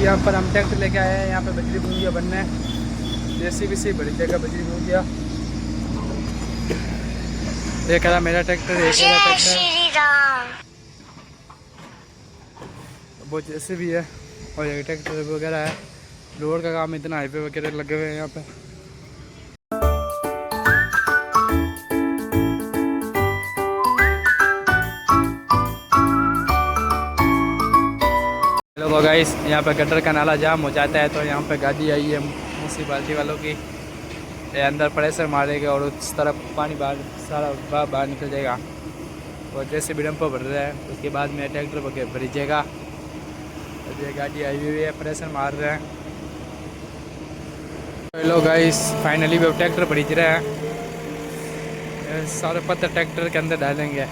यहाँ पर हम ट्रैक्टर लेके आए हैं। यहाँ पे बजरी बूंदिया बनना है, जेसीबी से बड़ी जगह बजरी बूंदिया। एक रहा मेरा ट्रैक्टर, एक रहा ट्रैक्टर, वो जेसीबी है और एक ट्रैक्टर वगैरह है। रोड का काम इतना हाईवे वगैरह लगे हुए हैं यहाँ पे। हेलो गाइस, यहाँ पे गटर का नाला जाम हो जाता है तो यहाँ पे गाड़ी आई है म्यूनसिपालिटी वालों की। ये अंदर प्रेशर मारेगा और उस तरफ पानी बाहर सारा बाहर निकल जाएगा। और जैसे भी डंपर भर रहा है उसके बाद में ट्रैक्टर भरी जाएगा। ये गाड़ी आई हुई है, प्रेशर मार रहे हैं। हेलो गाइस, फाइनली वो ट्रैक्टर भरी रहे हैं। सारे पत्थर ट्रैक्टर के अंदर डालेंगे।